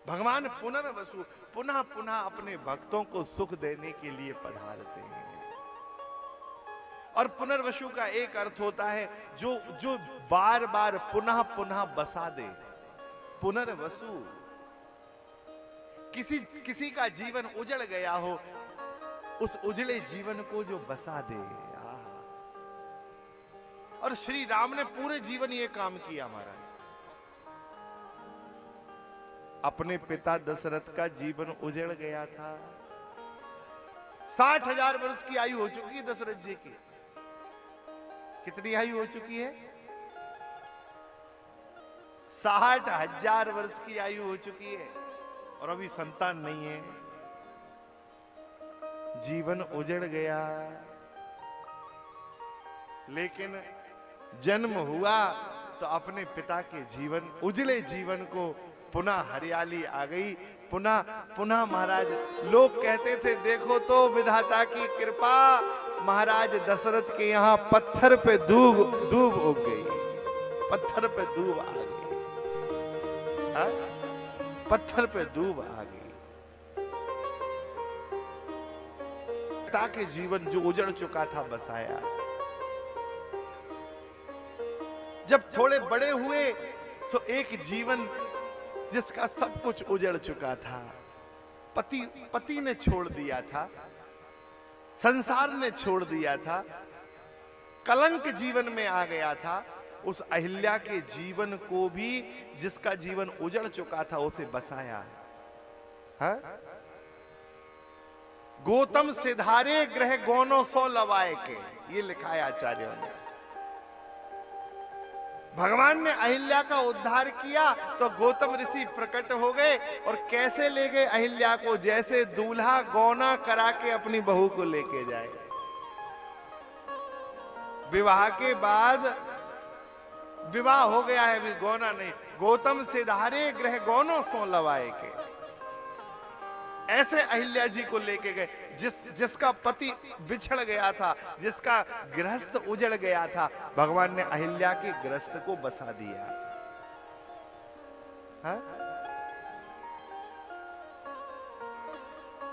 भगवान पुनर्वसु पुनः पुनः अपने भक्तों को सुख देने के लिए पधारते हैं। और पुनर्वसु का एक अर्थ होता है जो जो बार बार पुनः पुनः बसा दे। पुनर्वसु किसी का जीवन उजड़ गया हो, उस उजड़े जीवन को जो बसा दे। और श्री राम ने पूरे जीवन ये काम किया महाराज। अपने पिता दशरथ का जीवन उजड़ गया था। 60,000 वर्ष की आयु हो चुकी है दशरथ जी की। कितनी आयु हो चुकी है? 60,000 वर्ष की आयु हो चुकी है और अभी संतान नहीं है। जीवन उजड़ गया। लेकिन जन्म हुआ तो अपने पिता के जीवन, उजड़े जीवन को पुनः हरियाली आ गई। पुनः पुनः महाराज, लोग कहते थे देखो तो विधाता की कृपा, महाराज दशरथ के यहां पत्थर पे दूब उग गई। पत्थर पे दूब आ गई। पत्थर पे दूब आ गई। पिता के जीवन जो उजड़ चुका था बसाया। जब थोड़े बड़े हुए तो एक जीवन जिसका सब कुछ उजड़ चुका था, पति ने छोड़ दिया था, संसार ने छोड़ दिया था, कलंक जीवन में आ गया था, उस अहिल्या के जीवन को भी, जिसका जीवन उजड़ चुका था, उसे बसाया। हाँ? गौतम सिधारे ग्रह गौनो सो लवाए के, ये लिखा है आचार्यों ने। भगवान ने अहिल्या का उद्धार किया तो गौतम ऋषि प्रकट हो गए और कैसे ले गए अहिल्या को? जैसे दूल्हा गौना करा के अपनी बहू को लेके जाए। विवाह के बाद, विवाह हो गया है अभी गौना नहीं, गौतम सिधारे ग्रह गौनो सो लवाए के, ऐसे अहिल्या जी को लेके गए। जिसका पति बिछड़ गया था, जिसका गृहस्थ उजड़ गया था, भगवान ने अहिल्या के गृहस्थ को बसा दिया। हा?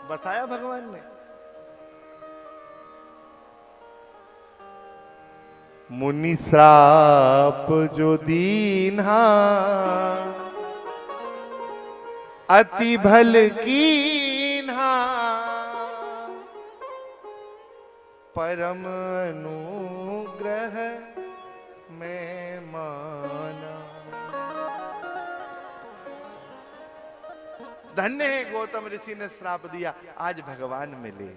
बसाया भगवान ने। मुनि श्राप जो दीन्हा अति भल कीन्हा, परम अनुग्रह में माना। धन्य है गौतम ऋषि ने श्राप दिया, आज भगवान मिले।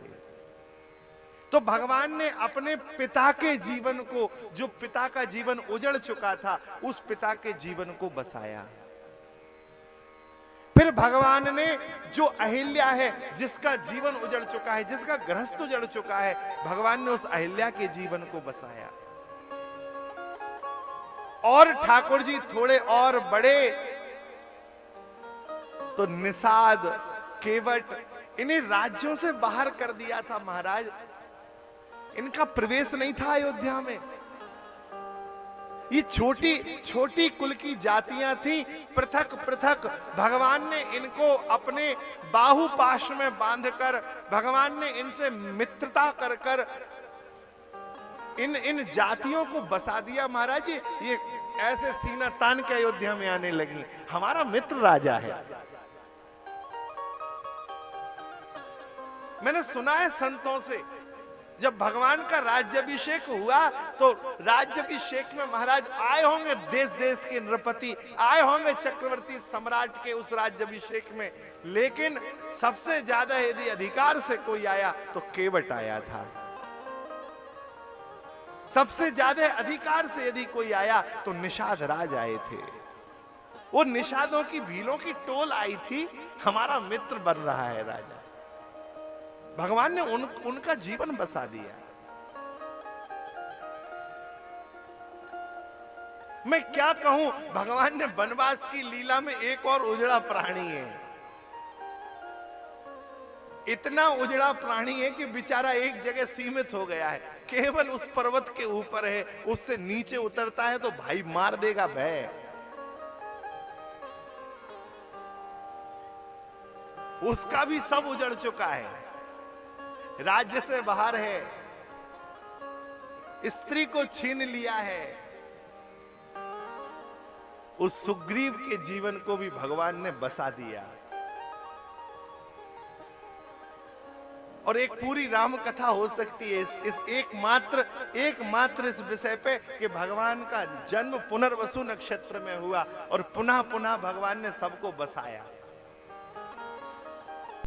तो भगवान ने अपने पिता के जीवन को, जो पिता का जीवन उजड़ चुका था, उस पिता के जीवन को बसाया। फिर भगवान ने जो अहिल्या है, जिसका जीवन उजड़ चुका है, जिसका गृहस्थ उजड़ चुका है, भगवान ने उस अहिल्या के जीवन को बसाया। और ठाकुर जी थोड़े और बड़े तो निषाद, केवट, इन्हें राज्यों से बाहर कर दिया था महाराज। इनका प्रवेश नहीं था अयोध्या में। ये छोटी छोटी कुल की जातियां थी, पृथक पृथक। भगवान ने इनको अपने बाहुपाश में बांधकर, भगवान ने इनसे मित्रता कर कर इन जातियों को बसा दिया महाराज। ये ऐसे सीना तान के अयोध्या में आने लगी, हमारा मित्र राजा है। मैंने सुना है संतों से, जब भगवान का राज्याभिषेक हुआ तो राज्याभिषेक में महाराज आए होंगे देश देश के नृपति, आए होंगे चक्रवर्ती सम्राट के उस राज्याभिषेक में, लेकिन सबसे ज्यादा यदि अधिकार से कोई आया तो केवट आया था। सबसे ज्यादा अधिकार से यदि कोई आया तो निषाद राज आए थे। वो निषादों की भीलों की टोल आई थी, हमारा मित्र बन रहा है राजा। भगवान ने उनका जीवन बसा दिया। मैं क्या कहूं, भगवान ने वनवास की लीला में एक और उजड़ा प्राणी है। इतना उजड़ा प्राणी है कि बेचारा एक जगह सीमित हो गया है, केवल उस पर्वत के ऊपर है, उससे नीचे उतरता है तो भाई मार देगा भय। उसका भी सब उजड़ चुका है, राज्य से बाहर है, स्त्री को छीन लिया है। उस सुग्रीव के जीवन को भी भगवान ने बसा दिया। और एक पूरी राम कथा हो सकती है इस एकमात्र इस विषय पे कि भगवान का जन्म पुनर्वसु नक्षत्र में हुआ और पुनः पुनः भगवान ने सबको बसाया।